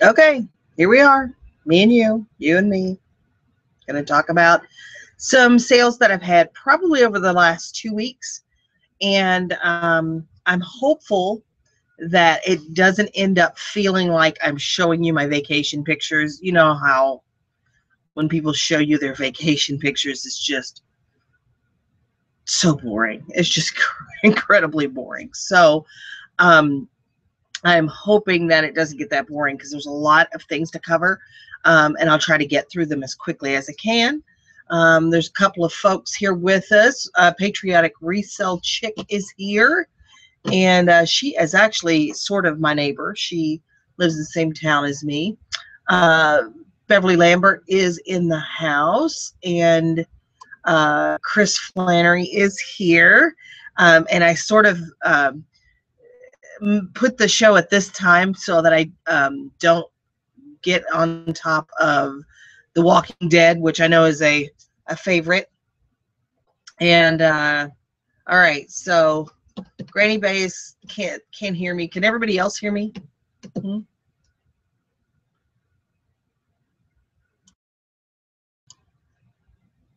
Okay, here we are. Me and you and me. Going to talk about some sales that I've had probably over the last 2 weeks. And I'm hopeful that it doesn't end up feeling like I'm showing you my vacation pictures. You know how when people show you their vacation pictures, it's just so boring. It's just incredibly boring. So um, I'm hoping that it doesn't get that boring because there's a lot of things to cover, and I'll try to get through them as quickly as I can. There's a couple of folks here with us. Patriotic Resale Chick is here, and she is actually sort of my neighbor. She lives in the same town as me. Beverly Lambert is in the house, and Chris Flannery is here. And I sort of put the show at this time so that I don't get on top of The Walking Dead, which I know is a favorite. And all right, so Granny Bass can't hear me. Can everybody else hear me? Mm-hmm.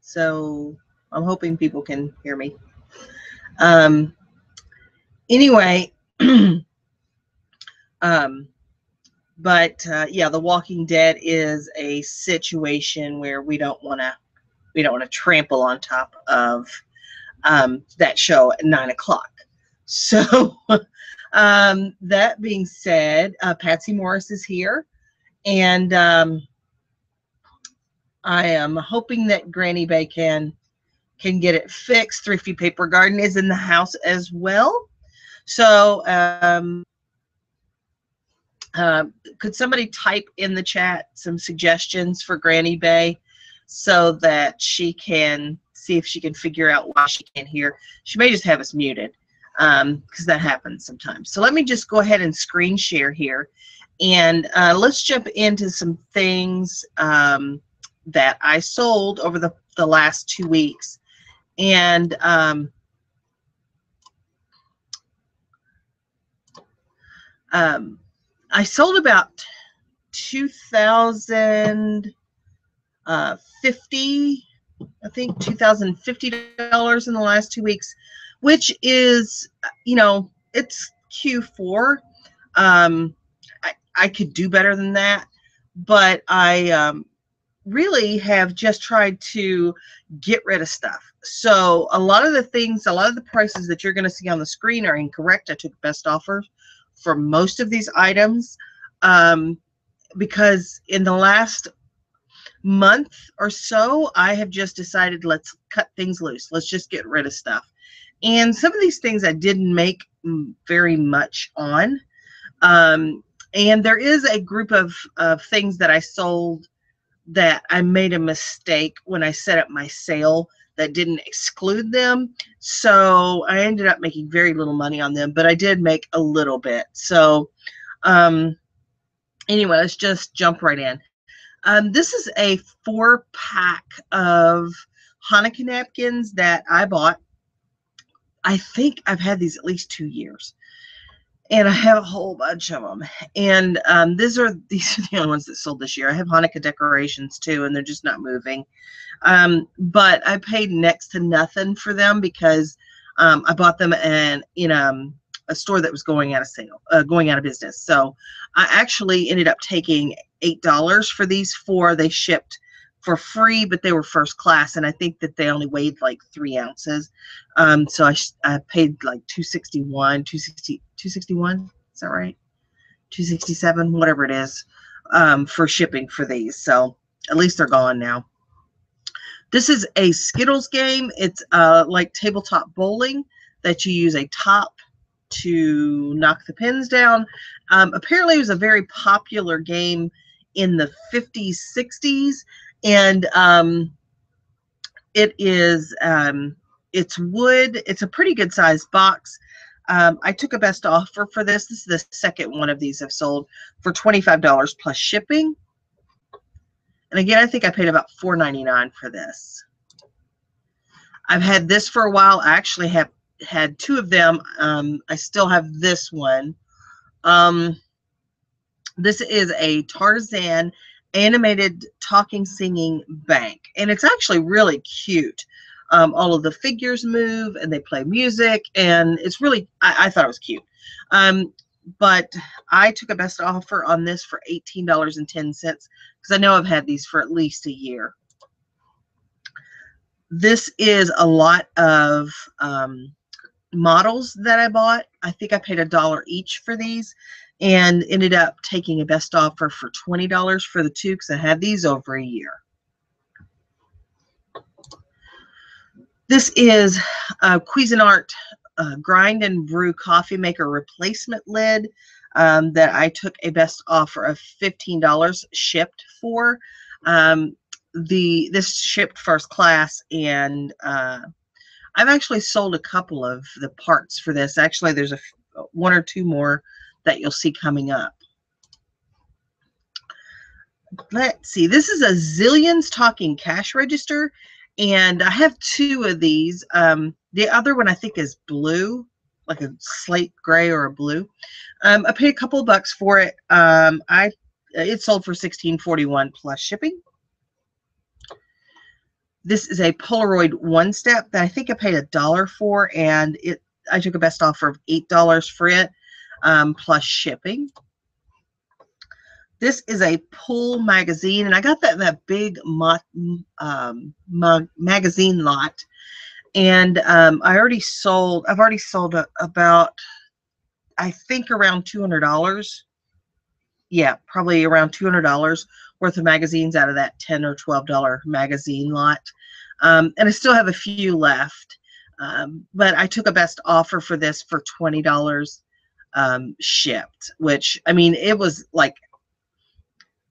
So I'm hoping people can hear me. Anyway, but yeah, The Walking Dead is a situation where we don't want to trample on top of that show at 9 o'clock. So that being said, Patsy Morris is here, and I am hoping that Granny Bay can get it fixed. Thrifty Paper Garden is in the house as well. So could somebody type in the chat some suggestions for Granny Bay so that she can see if she can figure out why she can't hear? She may just have us muted because that happens sometimes. So let me just go ahead and screen share here, and let's jump into some things that I sold over the last 2 weeks. And I sold about 2,050, I think $2,050 in the last 2 weeks, which is, it's Q4. I could do better than that, but I really have just tried to get rid of stuff. So a lot of the prices that you're going to see on the screen are incorrect. I took best offer for most of these items because in the last month or so, I have just decided let's cut things loose. Let's just get rid of stuff. And some of these things I didn't make very much on. And there is a group of things that I sold that I made a mistake when I set up my sale that didn't exclude them. So I ended up making very little money on them, but I did make a little bit. So anyway, let's just jump right in. This is a 4-pack of Hanukkah napkins that I bought. I think I've had these at least 2 years. And I have a whole bunch of them. And these are the only ones that sold this year. I have Hanukkah decorations too, and they're just not moving. But I paid next to nothing for them because I bought them in a store that was going out of business. So I actually ended up taking $8 for these 4. They shipped for free, but they were first class, and I think that they only weighed like 3 ounces. So I paid like $261. Is that right? $267, whatever it is, for shipping for these. So at least they're gone now. This is a Skittles game. It's like tabletop bowling that you use a top to knock the pins down. Apparently it was a very popular game in the 50s, 60s, and it is it's wood. It's a pretty good sized box. I took a best offer for this. This is the second one of these I've sold for $25 plus shipping. And again, I think I paid about $4.99 for this. I've had this for a while. I actually have had 2 of them. I still have this one. This is a Tarzan animated talking singing bank, and it's actually really cute. All of the figures move and they play music, and it's really, I thought it was cute. But I took a best offer on this for $18.10 because I know I've had these for at least a year. This is a lot of models that I bought. I think I paid $1 each for these and ended up taking a best offer for $20 for the two because I had these over a year. This is a Cuisinart grind and brew coffee maker replacement lid that I took a best offer of $15 shipped for. This shipped first class, and I've actually sold a couple of the parts for this. Actually, there's one or two more that you'll see coming up. Let's see. This is a Zillions talking cash register, and I have two of these. The other one I think is blue, like a slate gray or a blue. I paid a couple of bucks for it. It sold for $16.41 plus shipping. This is a Polaroid One Step that I think I paid $1 for, and I took a best offer of $8 for it plus shipping. This is a Pull magazine, and I got that in that big magazine lot. And I've already sold about, I think, around $200. Yeah, probably around $200 worth of magazines out of that $10 or $12 magazine lot. And I still have a few left. But I took a best offer for this for $20 shipped, which, I mean, it was like,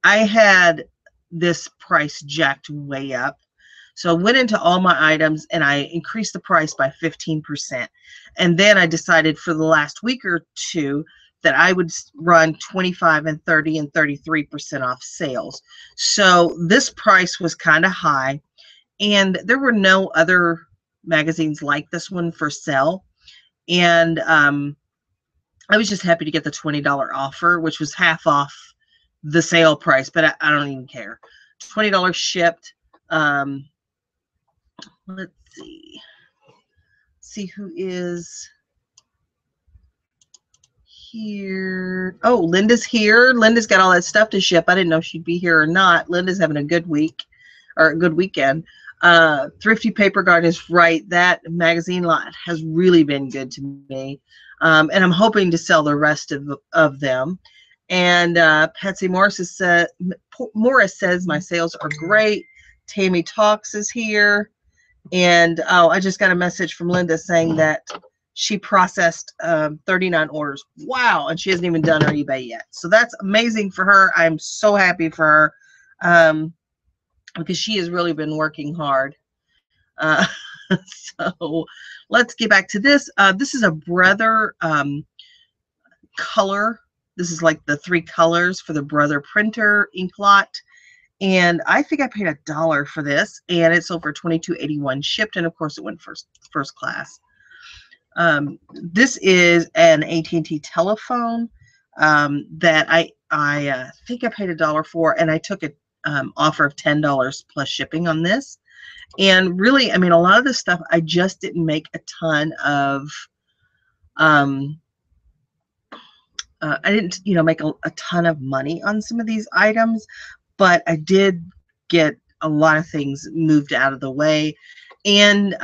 I had this price jacked way up. So I went into all my items and I increased the price by 15%. And then I decided for the last week or two that I would run 25 and 30 and 33% off sales. So this price was kind of high, and there were no other magazines like this one for sale. And I was just happy to get the $20 offer, which was half off the sale price, but I don't even care. $20 shipped. Let's see who is here. Oh, Linda's here. Linda's got all that stuff to ship. I didn't know she'd be here or not. Linda's having a good week or a good weekend. Thrifty Paper Garden is right. That magazine lot has really been good to me. And I'm hoping to sell the rest of them. And Patsy Morris says my sales are great. Tammy Talks is here. And oh, I just got a message from Linda saying that she processed 39 orders. Wow. And she hasn't even done her eBay yet. So that's amazing for her. I'm so happy for her because she has really been working hard. So let's get back to this. This is a Brother color. This is like the 3 colors for the Brother printer ink lot. And I think I paid $1 for this, and it sold for $22.81 shipped, and of course it went first class. This is an AT&T telephone that I think I paid $1 for, and I took an offer of $10 plus shipping on this. And really, I mean, a lot of this stuff I just didn't make a ton of. I didn't, make a ton of money on some of these items, but I did get a lot of things moved out of the way. And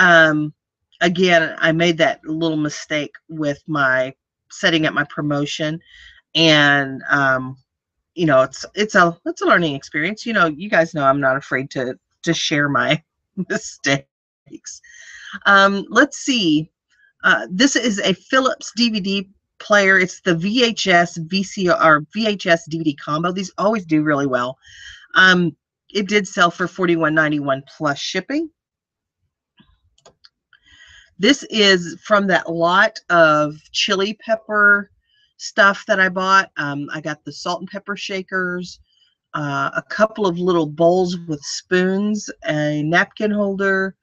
again, I made that little mistake with my setting up my promotion, and it's a learning experience. You guys know I'm not afraid to share my mistakes. Let's see. This is a Philips DVD player. It's the VHS VCR VHS DVD combo. These always do really well. It did sell for $41.91 plus shipping. This is from that lot of chili pepper stuff that I bought. I got the salt and pepper shakers, a couple of little bowls with spoons, a napkin holder,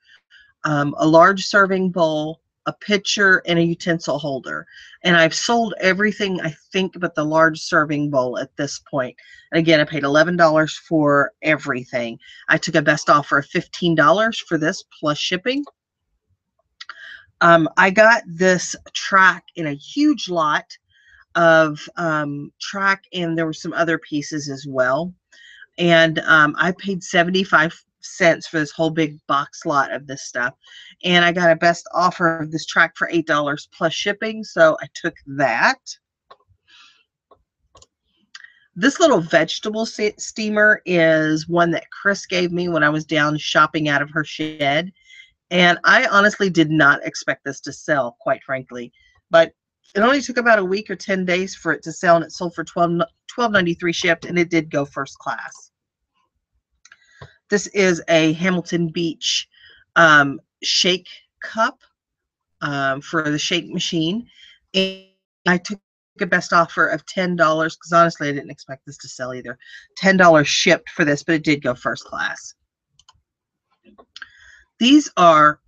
a large serving bowl, a pitcher, and a utensil holder. And I've sold everything, I think, but the large serving bowl at this point. And again, I paid $11 for everything. I took a best offer of $15 for this plus shipping. I got this track in a huge lot of track, and there were some other pieces as well. And I paid 75 cents for this whole big box lot of this stuff. And I got a best offer of this track for $8 plus shipping, so I took that. This little vegetable steamer is one that Chris gave me when I was down shopping out of her shed. And I honestly did not expect this to sell, quite frankly. But it only took about a week or 10 days for it to sell, and it sold for $12.93 shipped, and it did go first class. This is a Hamilton Beach shake cup for the shake machine. And I took a best offer of $10 because honestly I didn't expect this to sell either. $10 shipped for this, but it did go first class. These are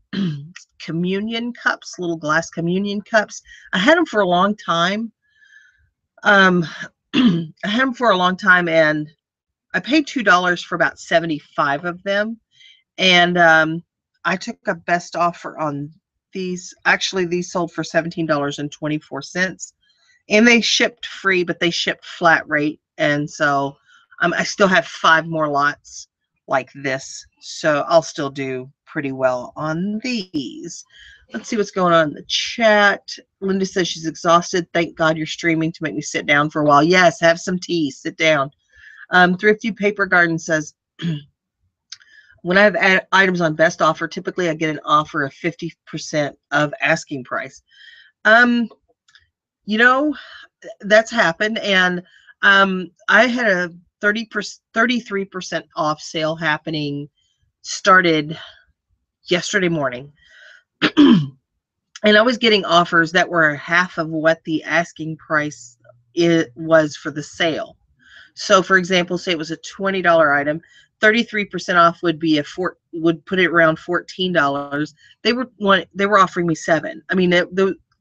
communion cups, little glass communion cups. I had them for a long time. I had them for a long time, and I paid $2 for about 75 of them. And I took a best offer on these. Actually, these sold for $17.24. And they shipped free, but they shipped flat rate. And so I still have 5 more lots like this. So I'll still do pretty well on these. Let's see what's going on in the chat. Linda says she's exhausted. Thank God you're streaming to make me sit down for a while. Yes, have some tea. Sit down. Thrifty Paper Garden says, when I have items on best offer, typically I get an offer of 50% of asking price. You know, that's happened. And I had a 33% off sale happening, started yesterday morning. And I was getting offers that were half of what the asking price was for the sale. So for example, say it was a $20 item, 33% off would be would put it around $14. They were offering me $7. I mean,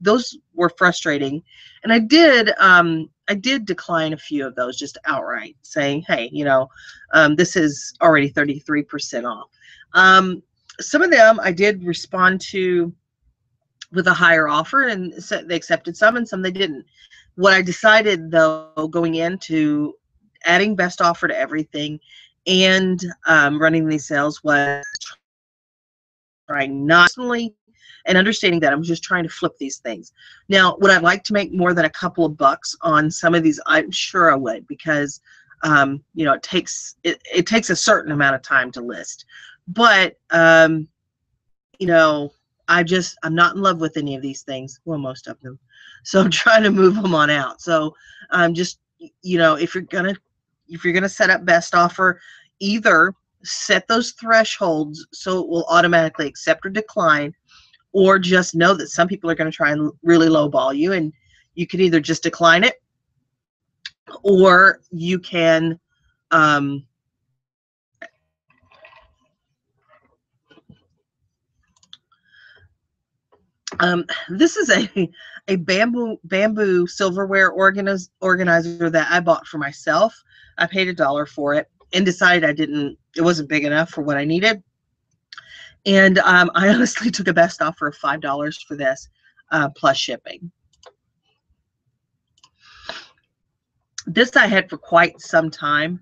those were frustrating. And I did decline a few of those just outright, saying, hey, you know, this is already 33% off. Some of them I did respond to with a higher offer, and they accepted some, and some they didn't. What I decided, though, going into adding best offer to everything and running these sales, was trying not only and understanding that I'm just trying to flip these things. Now, would I like to make more than a couple of bucks on some of these? I'm sure I would, because you know, it takes a certain amount of time to list. But you know, I'm not in love with any of these things. Well, most of them. So I'm trying to move them on out. So just, you know, if you're gonna set up best offer, either set those thresholds so it will automatically accept or decline, or just know that some people are going to try and really lowball you, and you can either just decline it, or you can this is a bamboo silverware organizer that I bought for myself. I paid $1 for it and decided it wasn't big enough for what I needed. And I honestly took a best offer of $5 for this, plus shipping. This I had for quite some time.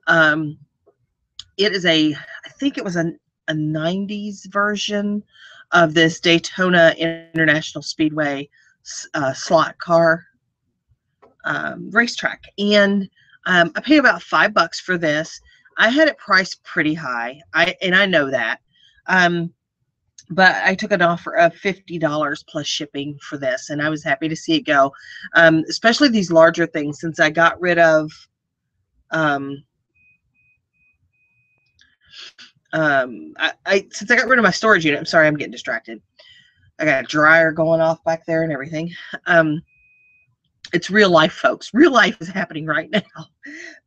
It is I think it was a 90s version of this Daytona International Speedway slot car racetrack. And I paid about $5 for this. I had it priced pretty high. I know that. But I took an offer of $50 plus shipping for this, and I was happy to see it go. Especially these larger things, since I got rid of since I got rid of my storage unit. I'm sorry, I'm getting distracted. I got a dryer going off back there and everything. It's real life, folks. Real life is happening right now.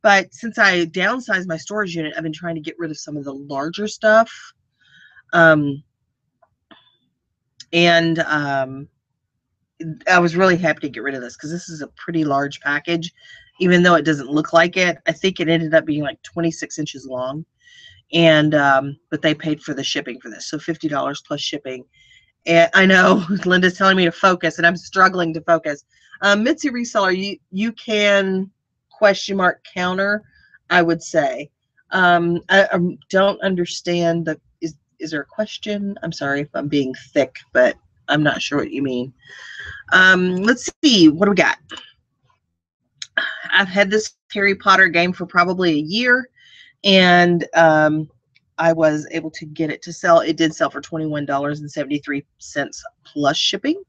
But since I downsized my storage unit, I've been trying to get rid of some of the larger stuff. And I was really happy to get rid of this because this is a pretty large package, even though it doesn't look like it. I think it ended up being like 26 inches long, and but they paid for the shipping for this, so $50 plus shipping. And I know Linda's telling me to focus, and I'm struggling to focus. Mitzi reseller, you can question mark counter, I would say. I don't understand the is there a question? I'm sorry if I'm being thick, but I'm not sure what you mean. Let's see, what do we got? I've had this Harry Potter game for probably a year, and I was able to get it to sell. It did sell for $21.73 plus shipping.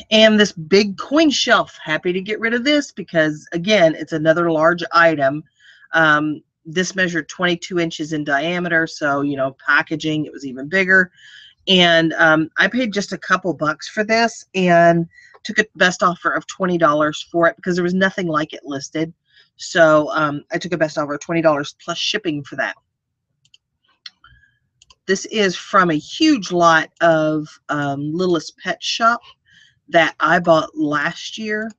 And this big coin shelf, happy to get rid of this because, again, it's another large item. This measured 22 inches in diameter, so, you know, packaging, it was even bigger. And I paid just a couple bucks for this and took a best offer of $20 for it because there was nothing like it listed. So I took a best offer of $20 plus shipping for that. This is from a huge lot of Littlest Pet Shop that I bought last year,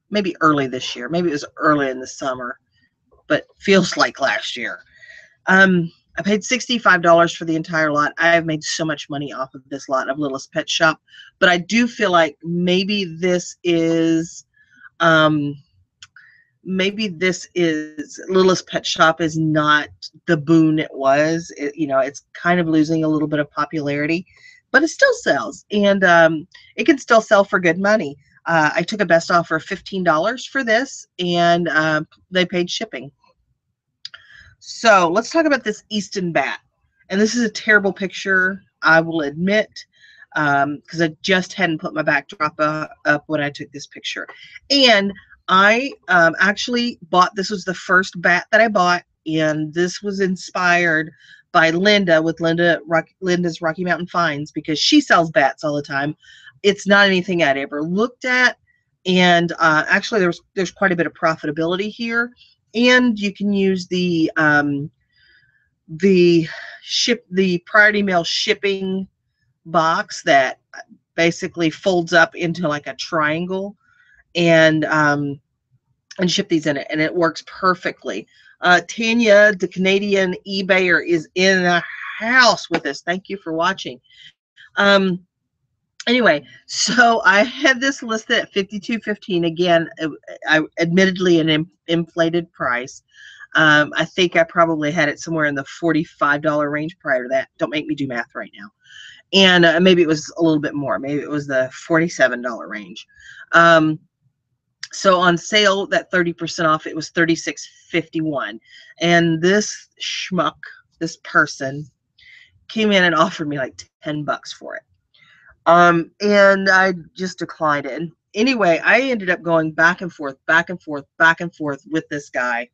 maybe early this year. Maybe it was early in the summer, but feels like last year. I paid $65 for the entire lot. I have made so much money off of this lot of Littlest Pet Shop, but I do feel like maybe this is Littlest Pet Shop is not the boon it was. You know, it's kind of losing a little bit of popularity, but it still sells, and it can still sell for good money. I took a best offer of $15 for this, and they paid shipping. So let's talk about this Easton bat. And this is a terrible picture, I will admit, because I just hadn't put my backdrop up when I took this picture. And I actually bought, this was the first bat that I bought, and this was inspired by Linda with Linda's Rocky Mountain Finds, because she sells bats all the time. It's not anything I'd ever looked at, and actually there's quite a bit of profitability here, and you can use the Priority Mail shipping box that basically folds up into like a triangle, and ship these in it, and it works perfectly. Tanya, the Canadian eBayer, is in the house with us. Thank you for watching. Anyway, so I had this listed at $52.15. Again, I admittedly an inflated price. I think I probably had it somewhere in the $45 range prior to that. Don't make me do math right now. And maybe it was a little bit more. Maybe it was the $47 range. So on sale, that 30% off, it was $36.51. And this schmuck, this person, came in and offered me like 10 bucks for it. And I just declined it. And anyway, I ended up going back and forth with this guy.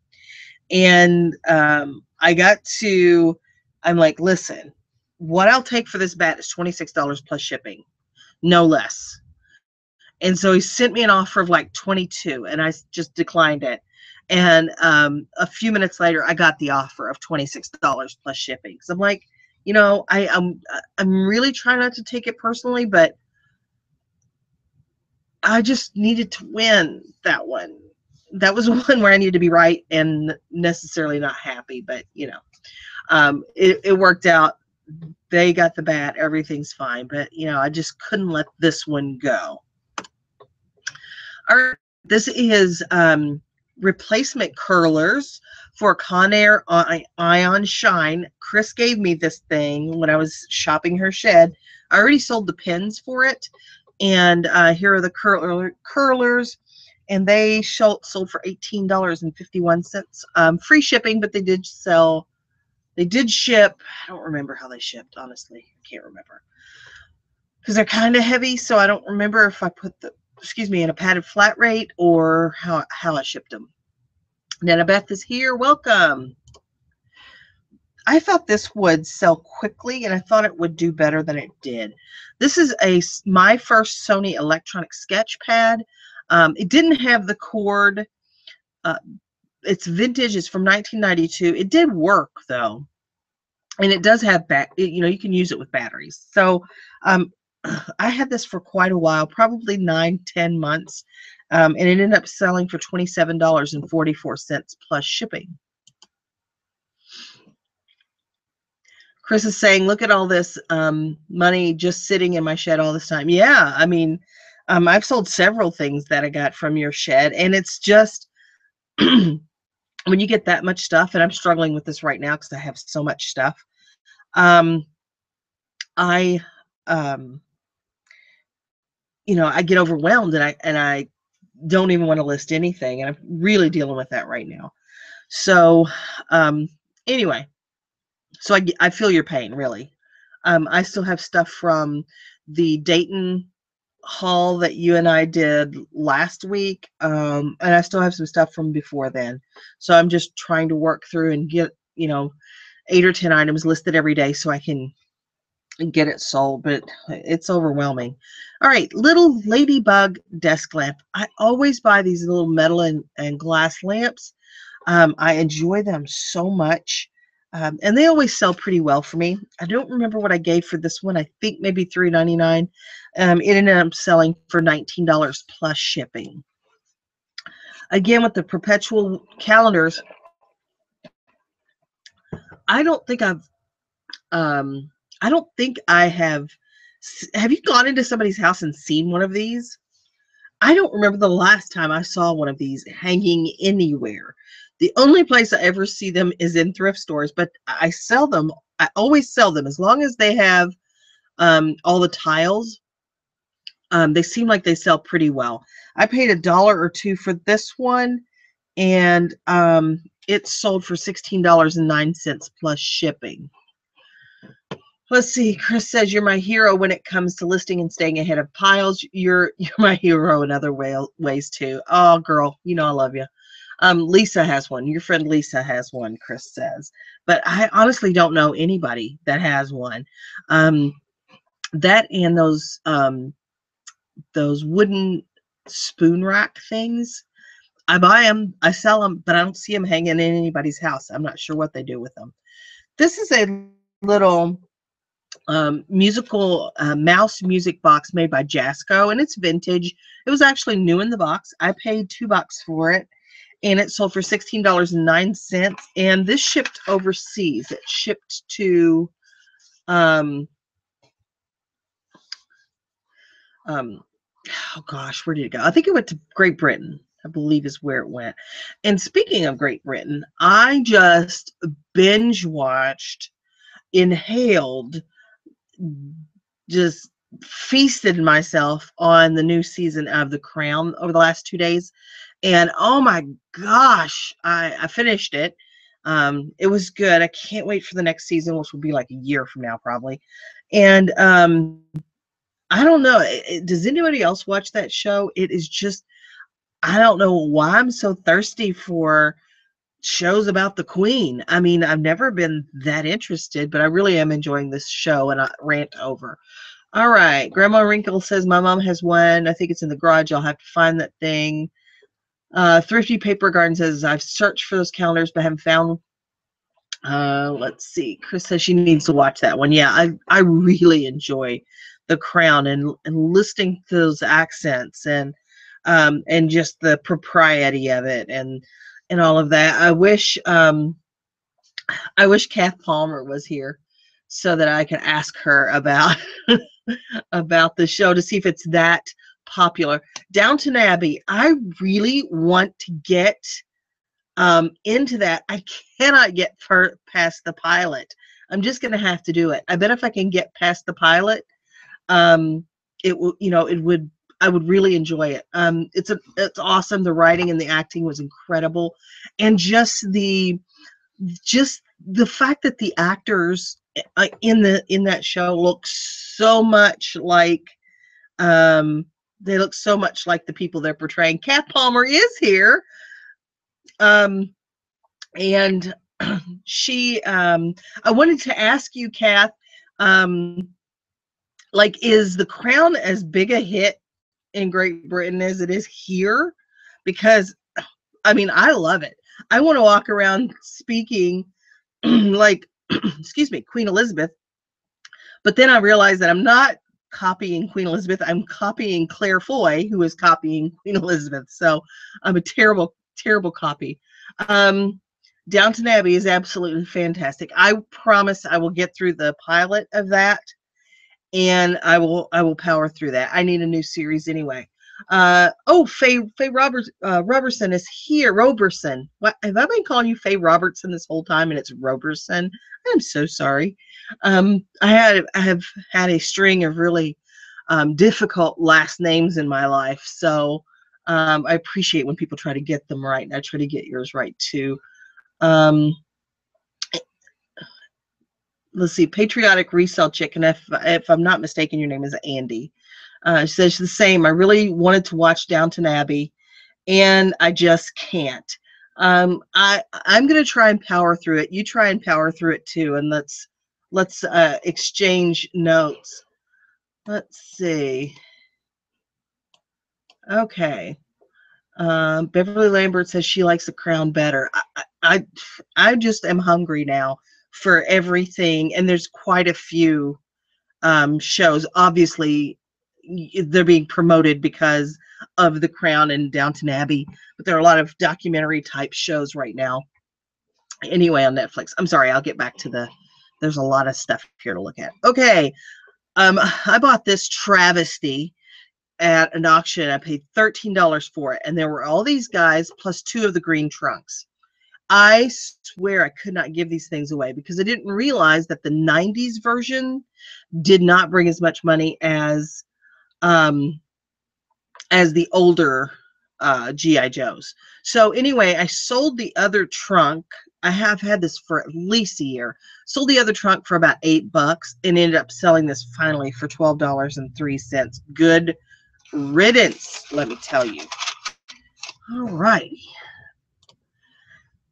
And I'm like, listen, what I'll take for this bat is $26 plus shipping, no less. And so he sent me an offer of like 22, and I just declined it. And a few minutes later, I got the offer of $26 plus shipping. So I'm like, you know, I'm really trying not to take it personally, but I just needed to win that one. That was one where I needed to be right and necessarily not happy, but you know, it worked out. They got the bat, everything's fine, but you know, I just couldn't let this one go. All right, this is replacement curlers for Conair Ion Shine. Chris gave me this thing when I was shopping her shed. I already sold the pins for it, and here are the curlers, and they sold for $18.51. Free shipping, but they did ship. I don't remember how they shipped, honestly. I can't remember because they're kind of heavy, so I don't remember if I put in a padded flat rate or how I shipped them. Nana Beth is here. Welcome. I thought this would sell quickly, and I thought it would do better than it did. This is my first Sony electronic sketch pad. It didn't have the cord. It's vintage. It's from 1992. It did work, though. and it does have you can use it with batteries. So um, I had this for quite a while, probably 9, 10 months, and it ended up selling for $27.44 plus shipping. Chris is saying, look at all this money just sitting in my shed all this time. Yeah, I mean, I've sold several things that I got from your shed, and it's just when you get that much stuff, and I'm struggling with this right now because I have so much stuff. Um, I, um, I get overwhelmed, and I don't even want to list anything, and I'm really dealing with that right now. So, anyway, so I feel your pain, really. I still have stuff from the Dayton haul that you and I did last week, and I still have some stuff from before then. So I'm just trying to work through and get 8 or 10 items listed every day so I can get it sold, but it's overwhelming. All right, little ladybug desk lamp. I always buy these little metal and glass lamps. I enjoy them so much. And they always sell pretty well for me. I don't remember what I gave for this one. I think maybe $3.99. It ended up selling for $19 plus shipping. Again, with the perpetual calendars, I don't think um, I don't think I have. Have you gone into somebody's house and seen one of these? I don't remember the last time I saw one of these hanging anywhere. The only place I ever see them is in thrift stores, but I sell them. I always sell them as long as they have all the tiles. They seem like they sell pretty well. I paid $1 or $2 for this one, and it sold for $16.09 plus shipping. Let's see. Chris says you're my hero when it comes to listing and staying ahead of piles. You're my hero in other ways too. Oh, girl, I love you. Lisa has one. Your friend Lisa has one, Chris says. But I honestly don't know anybody that has one. That and those wooden spoon rack things. I buy them, I sell them, but I don't see them hanging in anybody's house. I'm not sure what they do with them. This is a little musical mouse music box made by Jasco, and it's vintage. It was actually new in the box. I paid $2 for it, and it sold for $16.09. And this shipped overseas. It shipped to oh gosh, where did it go? I think it went to Great Britain, I believe is where it went. And speaking of Great Britain, I just binge watched, inhaled, just feasted myself on the new season of The Crown over the last 2 days. And oh my gosh, I finished it. It was good. I can't wait for the next season, which will be like a year from now, probably. And I don't know. Does anybody else watch that show? It is just, I don't know why I'm so thirsty for shows about the Queen. I mean, I've never been that interested, but I really am enjoying this show, and I rant over. All right. Grandma Wrinkle says, my mom has one. I think it's in the garage. I'll have to find that thing. Thrifty Paper Garden says, I've searched for those calendars, but haven't found them. Let's see. Chris says she needs to watch that one. Yeah, I really enjoy The Crown, and listening to those accents, and just the propriety of it, and all of that. I wish Kath Palmer was here so that I could ask her about about the show to see if it's that popular. Downton Abbey, I really want to get into that. I cannot get past the pilot. I'm just going to have to do it. I bet if I can get past the pilot, it will, I would really enjoy it. It's awesome. The writing and the acting was incredible, and just the fact that the actors in that show look so much like they look so much like the people they're portraying. Kath Palmer is here, and she I wanted to ask you, Kath, like, is The Crown as big a hit in Great Britain as it is here? Because I mean, I love it. I want to walk around speaking like excuse me, Queen Elizabeth. But then I realized that I'm not copying Queen Elizabeth. I'm copying Claire Foy, who is copying Queen Elizabeth. So I'm a terrible, terrible copy. Um, Downton Abbey is absolutely fantastic. I promise I will get through the pilot of that, and I will power through that. I need a new series anyway. Oh, Faye Robertson is here. Roberson. What have I been calling you Faye Robertson this whole time, and it's Roberson? I'm so sorry. I have had a string of really difficult last names in my life, so I appreciate when people try to get them right, and I try to get yours right too. Um, let's see, Patriotic Resale Chicken. If I'm not mistaken, your name is Andy. She says the same. I really wanted to watch Downton Abbey, and I just can't. I'm gonna try and power through it. You try and power through it too, and let's exchange notes. Let's see. Okay. Beverly Lambert says she likes The Crown better. I just am hungry now for everything, and there's quite a few shows. Obviously, they're being promoted because of The Crown and Downton Abbey, but there are a lot of documentary type shows right now. Anyway, on Netflix. I'm sorry, I'll get back to there's a lot of stuff here to look at. Okay. I bought this travesty at an auction. I paid $13 for it, and there were all these guys plus two of the green trunks. I swear I could not give these things away because I didn't realize that the 90s version did not bring as much money as the older GI Joes. So anyway, I sold the other trunk. I have had this for at least a year. Sold the other trunk for about $8 and ended up selling this finally for $12.03. Good riddance, let me tell you. All right.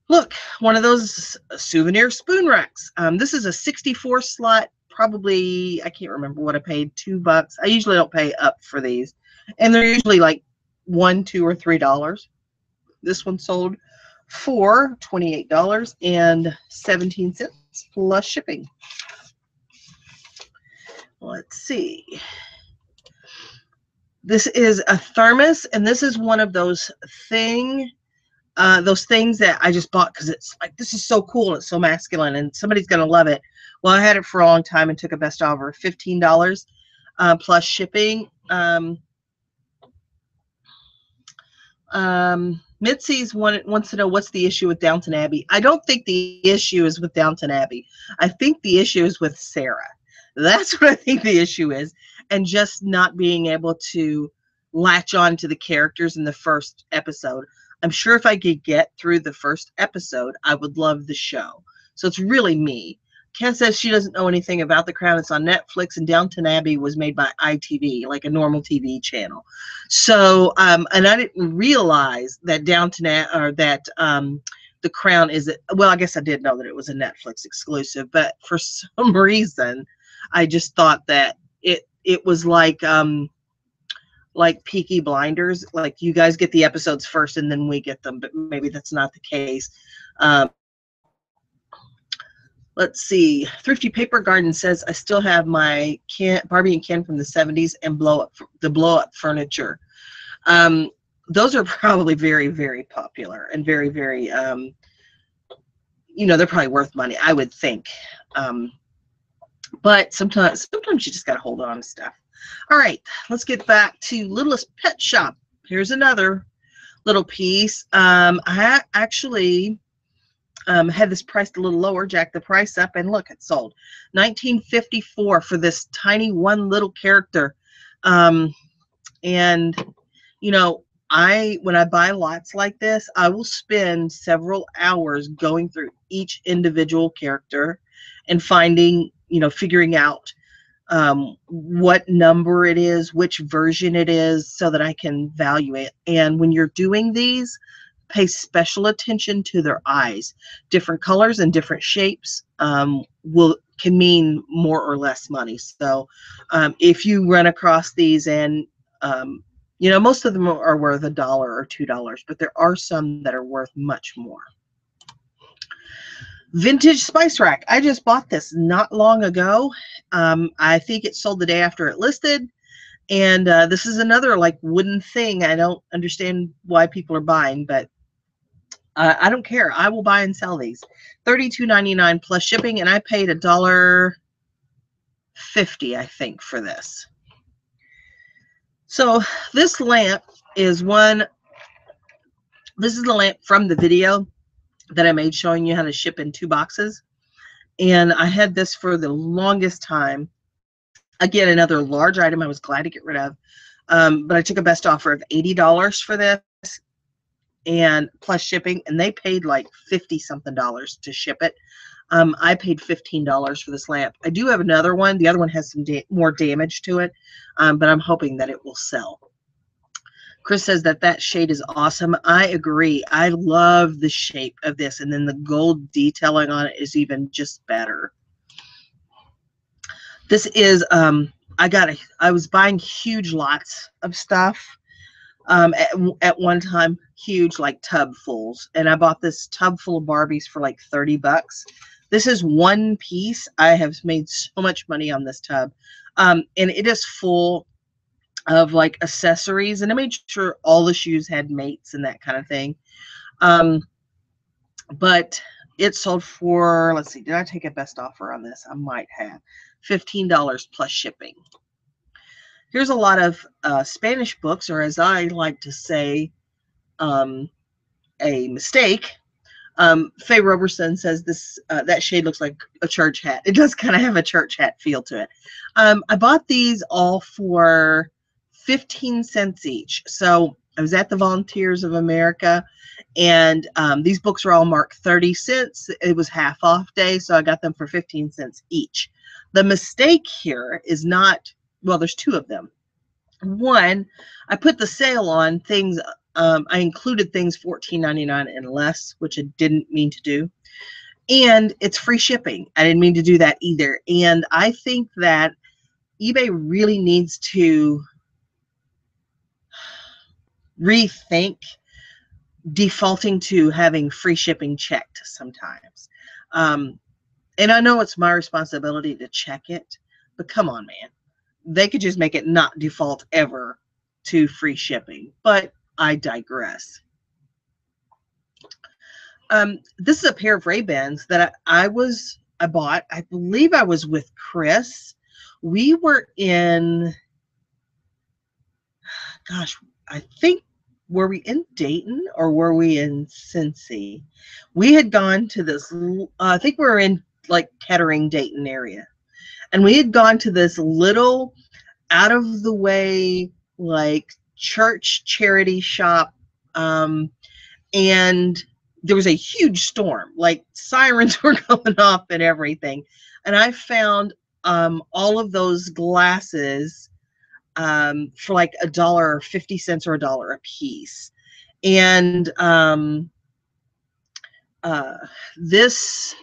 Look, one of those souvenir spoon racks. This is a 64 slot, probably, I can't remember what I paid, $2. I usually don't pay up for these. And they're usually like $1, $2, or $3. This one sold for $28.17 plus shipping. Let's see. This is a thermos, and this is one of those things that I just bought because it's like, this is so cool. It's so masculine, and somebody's going to love it. Well, I had it for a long time and took a best offer, $15 plus shipping. Mitzi's wants to know what's the issue with Downton Abbey. I don't think the issue is with Downton Abbey. I think the issue is with Sarah. That's what I think the issue is, and just not being able to latch on to the characters in the first episode. I'm sure if I could get through the first episode, I would love the show. So it's really me. Ken says she doesn't know anything about The Crown. It's on Netflix, and Downton Abbey was made by ITV, like a normal TV channel. So, and I didn't realize that The Crown is, well, I guess I did know that it was a Netflix exclusive, but for some reason, I just thought that it was like Peaky Blinders, like you guys get the episodes first and then we get them, but maybe that's not the case. Let's see. Thrifty Paper Garden says, I still have my Barbie and Ken from the 70s and blow up furniture. Those are probably very, very popular and very, very, they're probably worth money, I would think. But sometimes you just got to hold on to stuff. All right, let's get back to Littlest Pet Shop. Here's another little piece. I actually had this priced a little lower, jacked the price up, and look, it sold. $19.54 for this tiny one little character. And when I buy lots like this, I will spend several hours going through each individual character and figuring out what number it is, which version it is, so that I can value it. And when you're doing these, pay special attention to their eyes. Different colors and different shapes can mean more or less money. So if you run across these, and most of them are worth $1 or $2, but there are some that are worth much more. Vintage spice rack. I just bought this not long ago. I think it sold the day after it listed. And this is another like wooden thing. I don't understand why people are buying, but I don't care. I will buy and sell these. $32.99 plus shipping, and I paid $1.50, I think, for this. So this lamp is one. This is the lamp from the video that I made showing you how to ship in 2 boxes. And I had this for the longest time. Again, another large item I was glad to get rid of. But I took a best offer of $80 for this and plus shipping, and they paid like $50-something to ship it. I paid $15 for this lamp. I do have another one. The other one has some more damage to it, but I'm hoping that it will sell. Chris says that shade is awesome. I agree. I love the shape of this, and then the gold detailing on it is even just better. This is I was buying huge lots of stuff at one time, huge like tub fulls, and I bought this tub full of Barbies for like 30 bucks. This is one piece. I have made so much money on this tub, and it is full of like accessories, and I made sure all the shoes had mates and that kind of thing. But it sold for, let's see, did I take a best offer on this? I might have. $15 plus shipping. Here's a lot of Spanish books, or as I like to say, a mistake. Faye Roberson says this that shade looks like a church hat. It does kind of have a church hat feel to it. I bought these all for 15 cents each. So I was at the Volunteers of America, and these books were all marked 30 cents. It was half off day, so I got them for 15 cents each. The mistake here is not, well, there's 2 of them. One, I put the sale on things, I included things $14.99 and less, which I didn't mean to do. And it's free shipping. I didn't mean to do that either. And I think that eBay really needs to rethink defaulting to having free shipping checked sometimes. And I know it's my responsibility to check it, but come on, man. They could just make it not default ever to free shipping, but I digress. This is a pair of Ray-Bans that I bought. I believe I was with Chris. We were in, gosh, I think, were we in Dayton or were we in Cincy? We had gone to this, I think we were in like Kettering, Dayton area. And we had gone to this little out of the way, like church charity shop. And there was a huge storm, like sirens were going off and everything. And I found all of those glasses for like $1 or 50 cents or $1 a piece. And this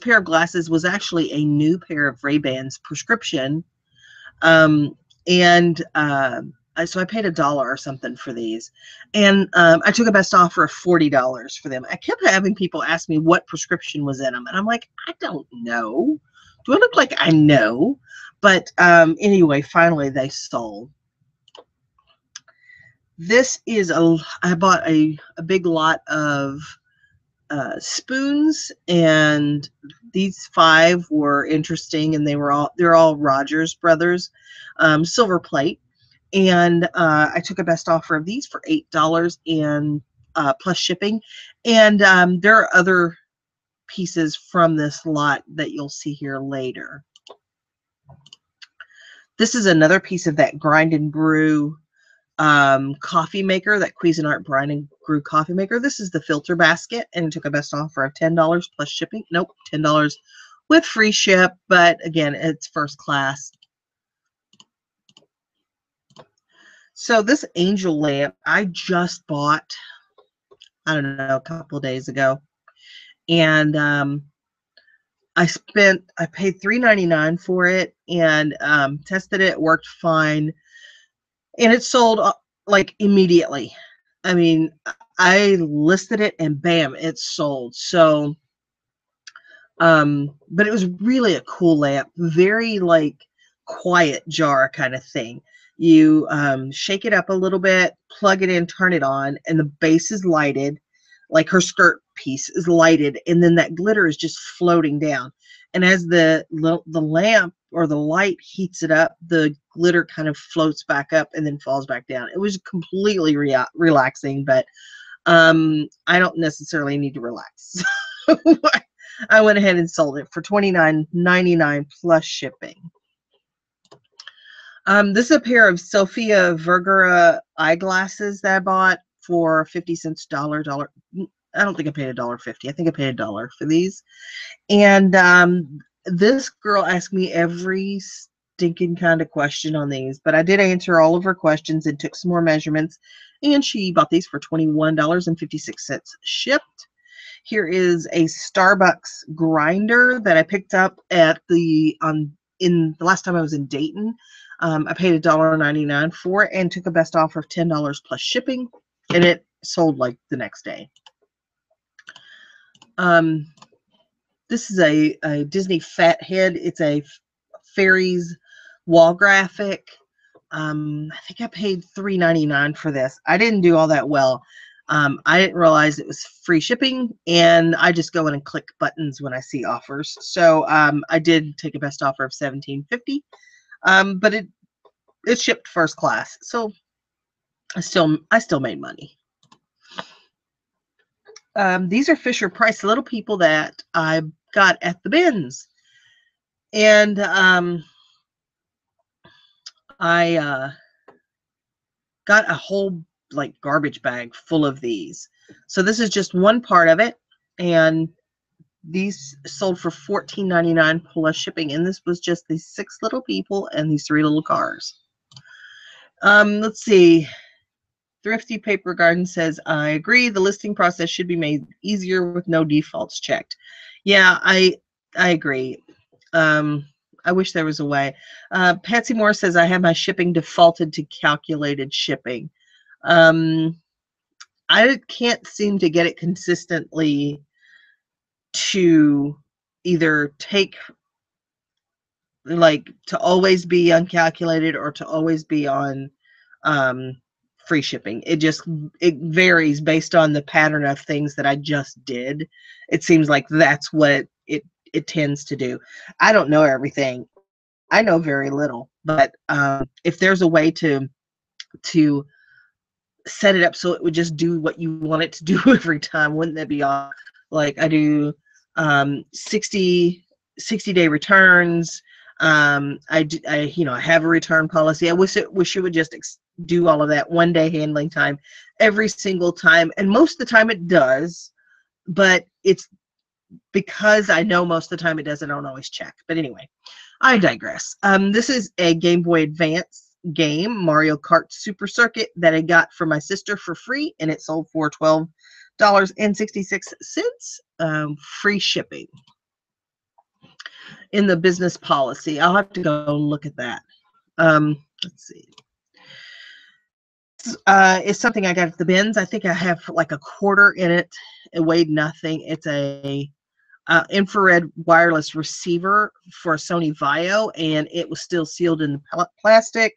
pair of glasses was actually a new pair of Ray-Bans prescription. So I paid $1 or something for these. And I took a best offer of $40 for them. I kept having people ask me what prescription was in them. And I'm like, I don't know. Do I look like I know? But anyway, finally they sold. This is I bought a big lot of spoons, and these 5 were interesting, and they're all Rogers Brothers silver plate. And I took a best offer of these for $8 and plus shipping. And there are other pieces from this lot that you'll see here later. This is another piece of that Grind and Brew coffee maker, that Cuisinart Grind and Brew coffee maker. This is the filter basket, and it took a best offer of $10 plus shipping. Nope, $10 with free ship, but again, it's first class. So this angel lamp I just bought, I don't know, a couple of days ago. And I paid $3.99 for it, and tested it. It worked fine. And it sold like immediately. I mean, I listed it and bam, it sold. So, but it was really a cool lamp, very like quiet jar kind of thing. You shake it up a little bit, plug it in, turn it on, and the base is lighted, like her skirt piece is lighted, and then that glitter is just floating down. And as the lamp or the light heats it up, the glitter kind of floats back up and then falls back down. It was completely relaxing, but I don't necessarily need to relax. So I went ahead and sold it for $29.99 plus shipping. This is a pair of Sofia Vergara eyeglasses that I bought for 50 cents, dollar. I don't think I paid $1.50. I think I paid $1 for these. And this girl asked me every stinking kind of question on these, but I did answer all of her questions and took some more measurements. And she bought these for $21.56 shipped. Here is a Starbucks grinder that I picked up at in the last time I was in Dayton. I paid $1.99 for it and took a best offer of $10 plus shipping, and it sold like the next day. This is a Disney Fathead. It's a fairies wall graphic. I think I paid $3.99 for this. I didn't do all that well. I didn't realize it was free shipping, and I just go in and click buttons when I see offers. So I did take a best offer of $17.50, but it shipped first class, so I still made money. These are Fisher Price Little People that I got at the bins, and I got a whole like garbage bag full of these. So this is just one part of it, and these sold for $14.99 plus shipping, and this was just these 6 little people and these 3 little cars. Let's see. Thrifty Paper Garden says, I agree. The listing process should be made easier with no defaults checked. Yeah, I agree. I wish there was a way. Patsy Moore says, I have my shipping defaulted to calculated shipping. I can't seem to get it consistently to either take, like, to always be uncalculated or to always be on free shipping. It varies based on the pattern of things that I just did. It seems like that's what it tends to do. I don't know everything. I know very little, but if there's a way to set it up so it would just do what you want it to do every time, wouldn't that be awesome? Like I do 60-day returns. I have a return policy. I wish it would just do all of that 1-day handling time every single time, and most of the time it does, but it's because I know most of the time it does. I don't always check, but anyway, I digress. This is a Game Boy Advance game, Mario Kart Super Circuit, that I got for my sister for free, and it sold for $12.66, free shipping. In the business policy, I'll have to go look at that. Let's see. It's something I got at the bins. I think I have like a quarter in it. It weighed nothing. It's a infrared wireless receiver for a Sony Vaio, and it was still sealed in the plastic.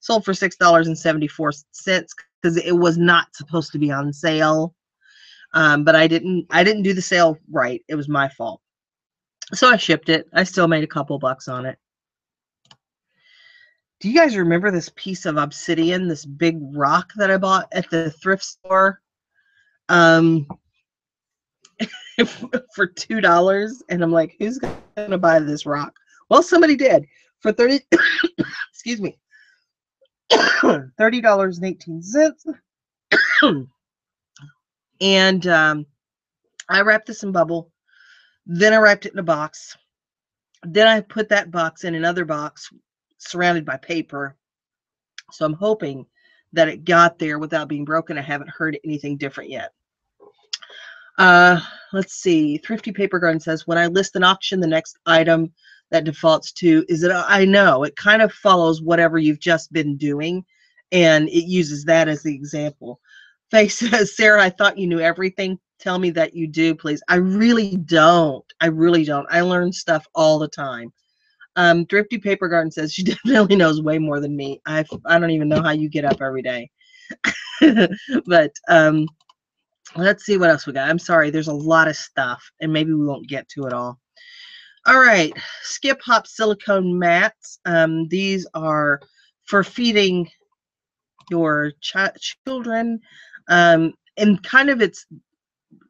Sold for $6.74 because it was not supposed to be on sale. But I didn't do the sale right. It was my fault. So I shipped it. I still made a couple bucks on it. Do you guys remember this piece of obsidian, this big rock that I bought at the thrift store? For $2, and I'm like, who's gonna buy this rock? Well, somebody did for 30 excuse me, $30.18. And I wrapped this in bubble, then I wrapped it in a box, then I put that box in another box surrounded by paper. So I'm hoping that it got there without being broken. I haven't heard anything different yet. Let's see. Thrifty Paper Garden says, when I list an auction, the next item that defaults to is it. I know it kind of follows whatever you've just been doing, and it uses that as the example. Faye says, Sarah, I thought you knew everything. Tell me that you do, please. I really don't. I really don't. I learn stuff all the time. Thrifty Paper Garden says she definitely knows way more than me. I don't even know how you get up every day. But let's see what else we got. I'm sorry, there's a lot of stuff, and maybe we won't get to it all. All right, Skip Hop silicone mats. These are for feeding your children, and kind of it's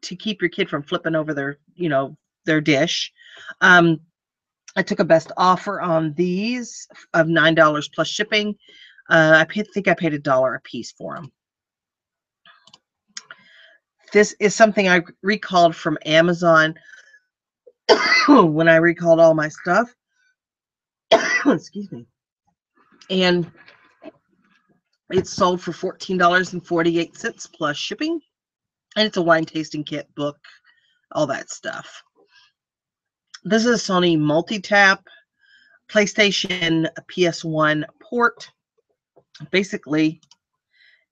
to keep your kid from flipping over their, their dish. I took a best offer on these of $9 plus shipping. I think I paid $1 a piece for them. This is something I recalled from Amazon when I recalled all my stuff. Excuse me. And it's sold for $14.48 plus shipping. And it's a wine tasting kit, book, all that stuff. This is a Sony multi-tap PlayStation PS1 port. Basically,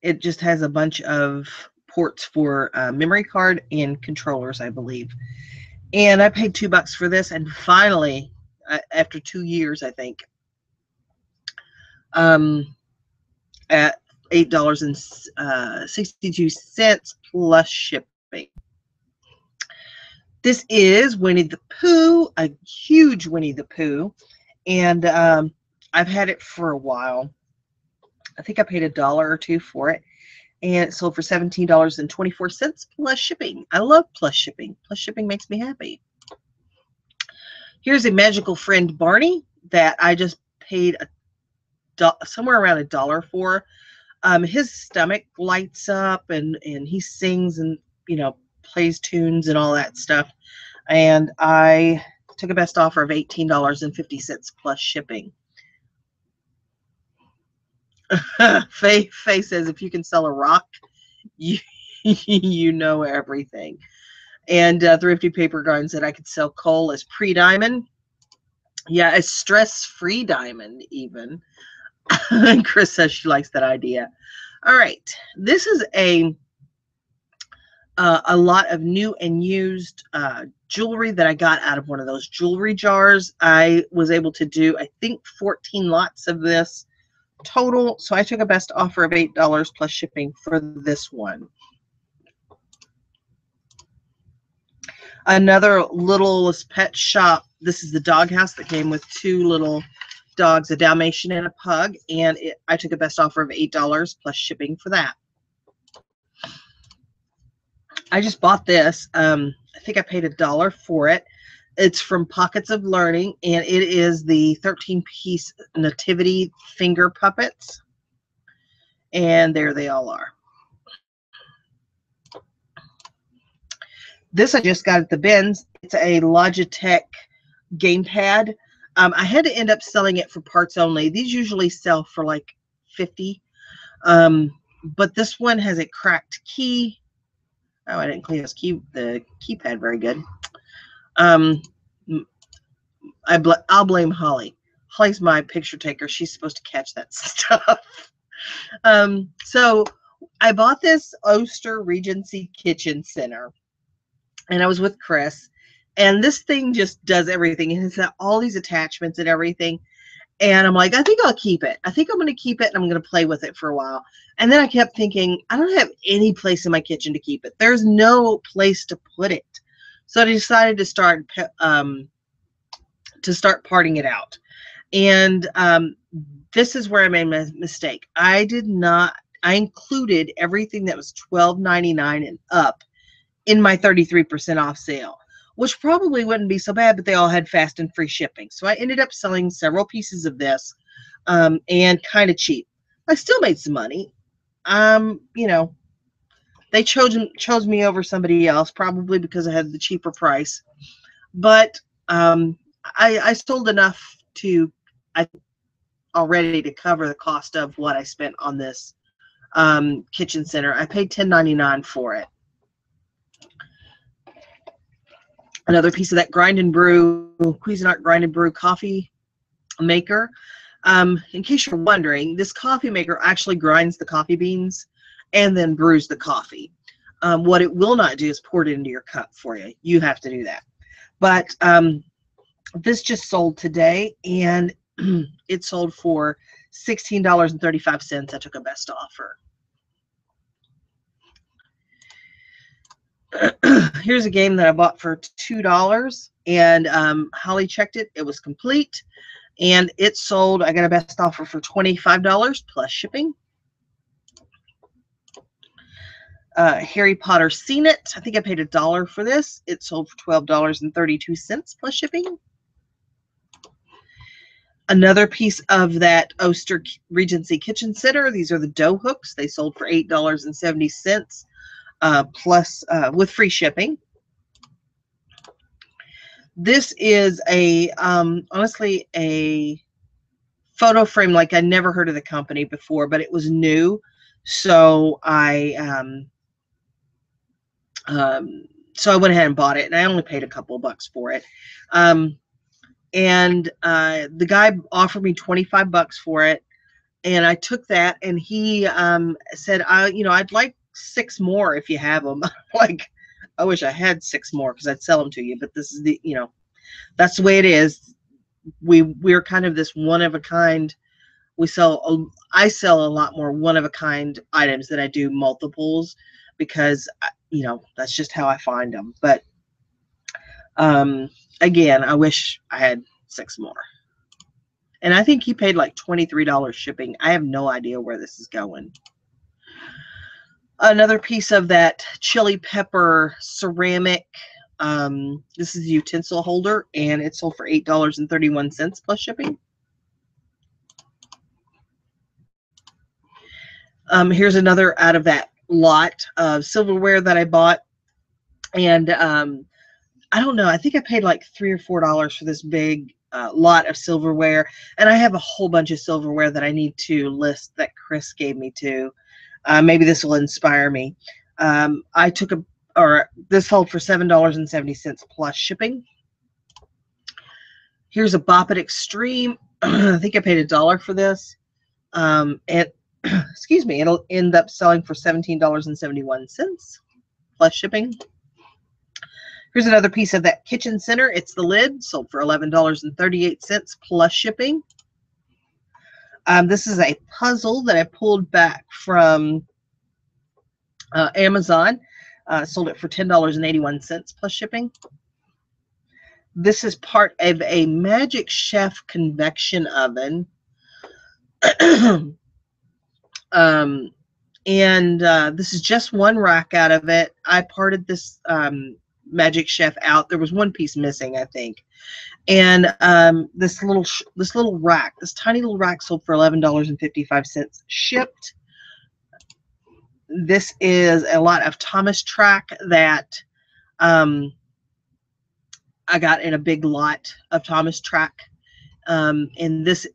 it just has a bunch of ports for memory card and controllers, I believe. And I paid $2 for this, and finally, after 2 years, I think, at $8.62 plus shipping. This is Winnie the Pooh, a huge Winnie the Pooh, and I've had it for a while. I think I paid $1 or $2 for it, and it sold for $17.24 plus shipping. I love plus shipping. Plus shipping makes me happy. Here's a Magical Friend Barney that I just paid somewhere around $1 for. His stomach lights up, and he sings and plays tunes and all that stuff. And I took a best offer of $18.50 plus shipping. Faye says, if you can sell a rock, you know everything. And Thrifty Paper Garden said I could sell coal as pre-diamond. Yeah, a stress-free diamond even. And Chris says she likes that idea. All right, this is a lot of new and used jewelry that I got out of one of those jewelry jars. I was able to do, I think, 14 lots of this total. So I took a best offer of $8 plus shipping for this one. Another Littlest Pet Shop. This is the doghouse that came with 2 little dogs, a Dalmatian and a pug, and I took a best offer of $8 plus shipping for that. I just bought this. I think I paid $1 for it. It's from Pockets of Learning, and it is the 13-piece nativity finger puppets, and there they all are. This I just got at the bins. It's a Logitech gamepad. I had to end up selling it for parts only. These usually sell for like $50, but this one has a cracked key. Oh, I didn't clean the keypad very good. I'll blame Holly. Holly's my picture taker. She's supposed to catch that stuff. So I bought this Oster Regency Kitchen Center, and I was with Chris, and this thing just does everything. It has all these attachments and everything. And I'm like, I think I'll keep it. I think I'm going to keep it, and I'm going to play with it for a while. And then I kept thinking, I don't have any place in my kitchen to keep it. There's no place to put it. So I decided to start parting it out. And this is where I made my mistake. I included everything that was $12.99 and up in my 33% off sale, which probably wouldn't be so bad, but they all had fast and free shipping. So I ended up selling several pieces of this, and kind of cheap. I still made some money. They chose me over somebody else, probably because I had the cheaper price. But I sold enough already to cover the cost of what I spent on this kitchen center. I paid $10.99 for it. Another piece of that Grind and Brew, Cuisinart Grind and Brew coffee maker. In case you're wondering, this coffee maker actually grinds the coffee beans and then brews the coffee. What it will not do is pour it into your cup for you. You have to do that. But this just sold today, and it sold for $16.35. I took a best offer. Here's a game that I bought for $2, and Holly checked it. It was complete, and it sold. I got a best offer for $25 plus shipping. Harry Potter Seen It. I think I paid $1 for this. It sold for $12.32 plus shipping. Another piece of that Oster Regency Kitchen Center. These are the dough hooks. They sold for $8.70 plus with free shipping. This is a honestly a photo frame. Like, I never heard of the company before, but it was new, so I went ahead and bought it, and I only paid a couple of bucks for it. And the guy offered me $25 for it, and I took that, and he said, I'd like 6 more if you have them. Like, I wish I had 6 more because I'd sell them to you, but this is the, that's the way it is. We're kind of this one of a kind. I sell a lot more one of a kind items than I do multiples, because that's just how I find them. But again, I wish I had 6 more. And I think he paid like $23 shipping. I have no idea where this is going. Another piece of that chili pepper ceramic. This is a utensil holder, and it sold for $8.31 plus shipping. Here's another out of that lot of silverware that I bought, and I don't know, I think I paid like $3 or $4 for this big lot of silverware, and I have a whole bunch of silverware that I need to list that Chris gave me to. Maybe this will inspire me. This sold for $7.70 plus shipping. Here's a Bop It Extreme. I think I paid $1 for this. Excuse me, it'll end up selling for $17.71 plus shipping. Here's another piece of that kitchen center. It's the lid, sold for $11.38 plus shipping. This is a puzzle that I pulled back from Amazon. Sold it for $10.81 plus shipping. This is part of a Magic Chef convection oven. This is just one rack out of it. I parted this Magic Chef out. There was one piece missing, I think. And this little rack, this tiny little rack, sold for $11.55 shipped. This is a lot of Thomas Track that I got in a big lot of Thomas Track. And this,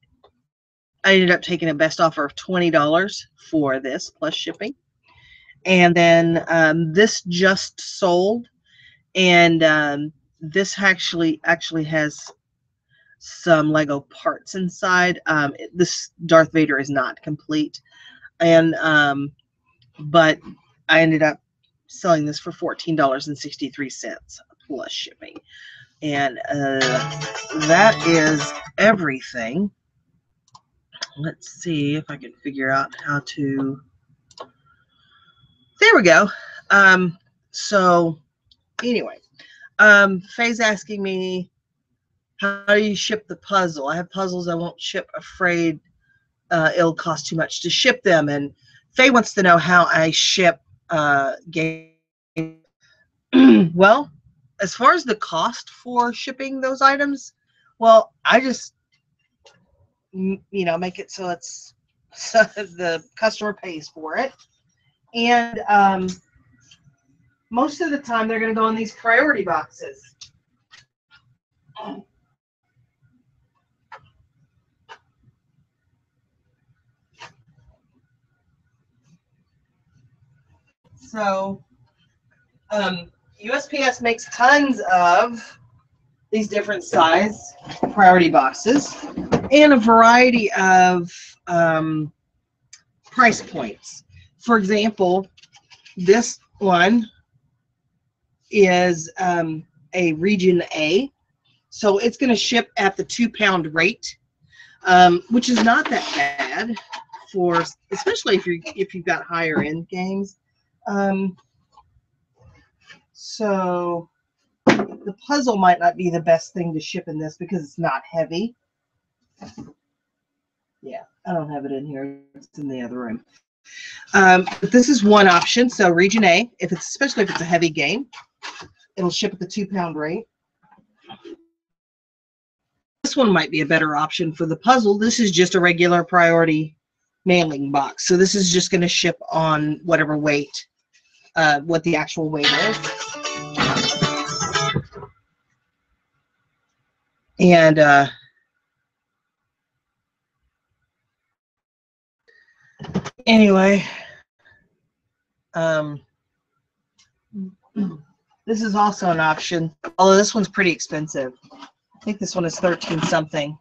I ended up taking a best offer of $20 for this plus shipping. And then this just sold, and this actually has some Lego parts inside. This Darth Vader is not complete, and but I ended up selling this for $14.63 plus shipping. And that is everything. Let's see if I can figure out how to. There we go. So anyway, Faye's asking me, how do you ship the puzzle? I have puzzles I won't ship, afraid it'll cost too much to ship them. And Faye wants to know how I ship games. Well, as far as the cost for shipping those items, well, I just, make it so the customer pays for it. And most of the time they're going to go in these priority boxes. So USPS makes tons of these different size priority boxes and a variety of price points. For example, this one is a region A. So it's going to ship at the 2-pound rate, which is not that bad for, especially if you've got higher end games. So the puzzle might not be the best thing to ship in this because it's not heavy. Yeah, I don't have it in here. It's in the other room. But this is one option. So region A, especially if it's a heavy game, it'll ship at the 2-pound rate. This one might be a better option for the puzzle. This is just a regular priority mailing box. So this is just going to ship on whatever weight, what the actual weight is. And anyway, this is also an option, although this one's pretty expensive. I think this one is 13 something.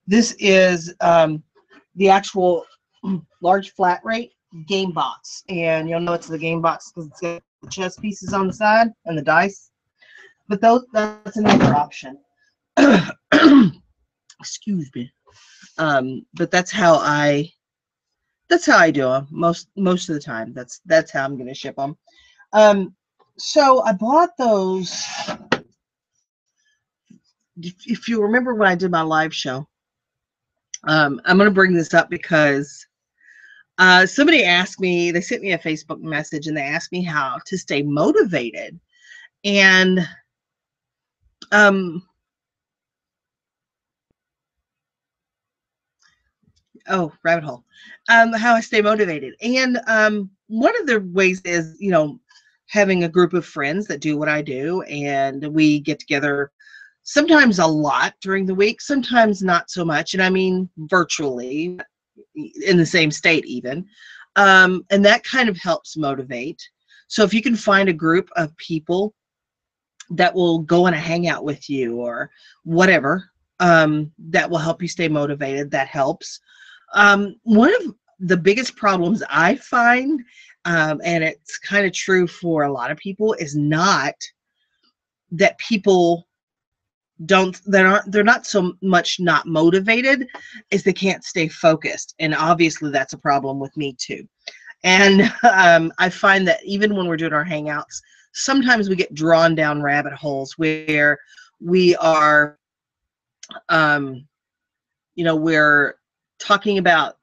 This is the actual large flat rate game box, and you'll know it's the game box because it's got the chess pieces on the side and the dice. But that's another option. Excuse me. But that's how I do them most of the time. That's how I'm going to ship them. So I bought those. If you remember when I did my live show, I'm going to bring this up because somebody asked me, they sent me a Facebook message and they asked me how to stay motivated. And oh, rabbit hole. How I stay motivated. And one of the ways is, having a group of friends that do what I do, and we get together sometimes a lot during the week, sometimes not so much. And I mean virtually in the same state even. And that kind of helps motivate. So if you can find a group of people that will go on a hangout with you or whatever, that will help you stay motivated, that helps. One of the biggest problems I find, and it's kind of true for a lot of people, is not that people they're not so much not motivated as they can't stay focused. And obviously that's a problem with me too. And I find that even when we're doing our hangouts, sometimes we get drawn down rabbit holes where we are, we're talking about,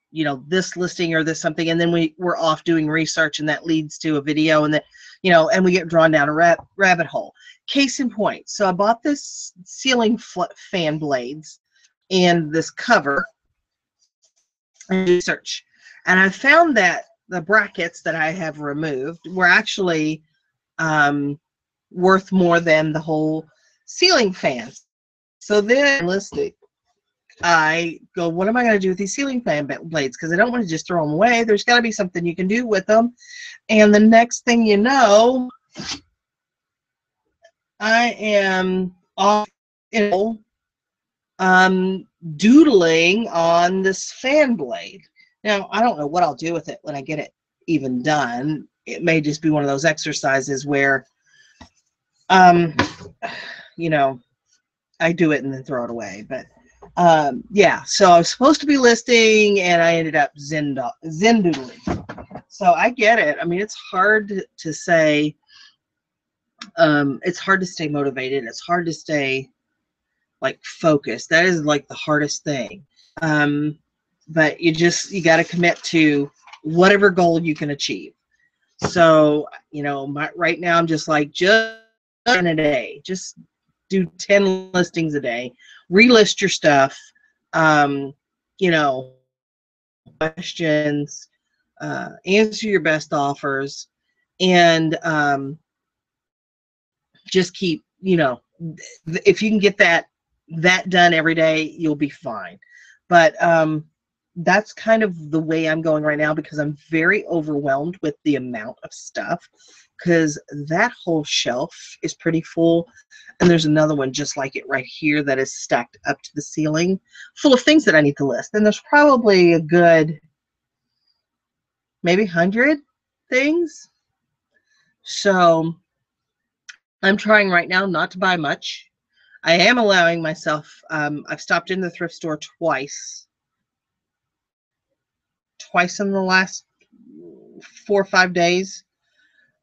this listing or this something, and then we're off doing research, and that leads to a video, and that, and we get drawn down a rabbit hole. Case in point. So I bought this ceiling fan blades and this cover and research, and I found that the brackets that I have removed were actually worth more than the whole ceiling fans. So then listing, I go, what am I going to do with these ceiling fan blades? Because I don't want to just throw them away. There's got to be something you can do with them. And the next thing you know, I am off, doodling on this fan blade. Now, I don't know what I'll do with it when I get it even done. It may just be one of those exercises where, I do it and then throw it away. But yeah, so I was supposed to be listing, and I ended up zen doodling. So I get it. I mean, it's hard to say. It's hard to stay motivated. It's hard to stay focused. That is the hardest thing. But you got to commit to whatever goal you can achieve. So, right now I'm just just in a day, just do 10 listings a day, relist your stuff, questions, answer your best offers, and just keep, if you can get that done every day, you'll be fine. But that's kind of the way I'm going right now, because I'm very overwhelmed with the amount of stuff, because that whole shelf is pretty full, and there's another one just like it right here that is stacked up to the ceiling full of things that I need to list. And there's probably a good maybe 100 things. So I'm trying right now not to buy much. I am allowing myself, I've stopped in the thrift store twice in the last 4 or 5 days.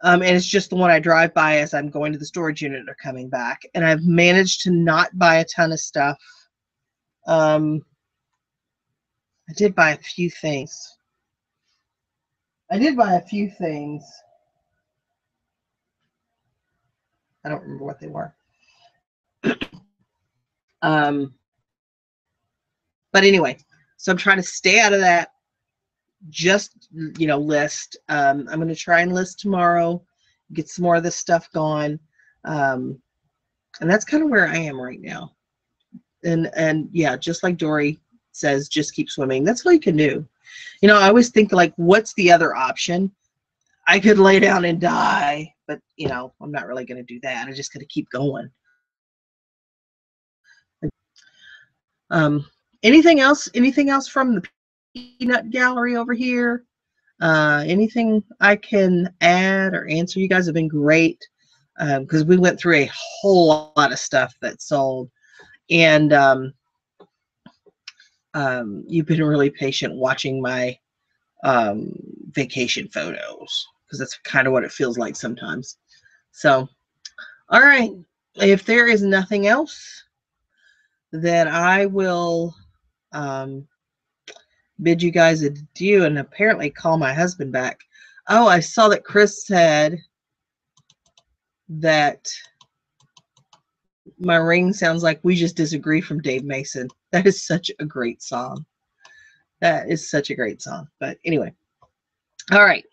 And it's just the one I drive by as I'm going to the storage unit or coming back. And I've managed to not buy a ton of stuff. I did buy a few things. I don't remember what they were. But anyway, so I'm trying to stay out of that just, list. I'm going to try and list tomorrow, get some more of this stuff gone. And that's kind of where I am right now. And yeah, just like Dory says, just keep swimming. That's all you can do. I always think, like, what's the other option? I could lay down and die, but I'm not really going to do that. I just got to keep going. Anything else from the peanut gallery over here? Anything I can add or answer? You guys have been great, because we went through a whole lot of stuff that sold, and you've been really patient watching my vacation photos, because that's kind of what it feels like sometimes. So, all right, if there is nothing else, then I will bid you guys adieu and apparently call my husband back. Oh, I saw that Chris said that my ring sounds like We Just Disagree from Dave Mason. That is such a great song. That is such a great song. But anyway, all right.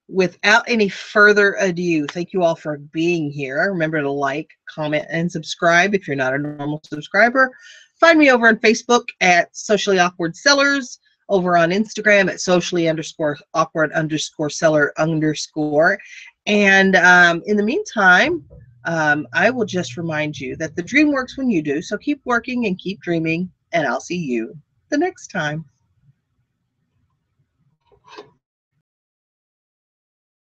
Without any further ado, thank you all for being here. Remember to like, comment, and subscribe if you're not a normal subscriber. Find me over on Facebook at Socially Awkward Sellers, over on Instagram at socially_awkward_seller_. And in the meantime, I will just remind you that the dream works when you do. So keep working and keep dreaming, and I'll see you the next time.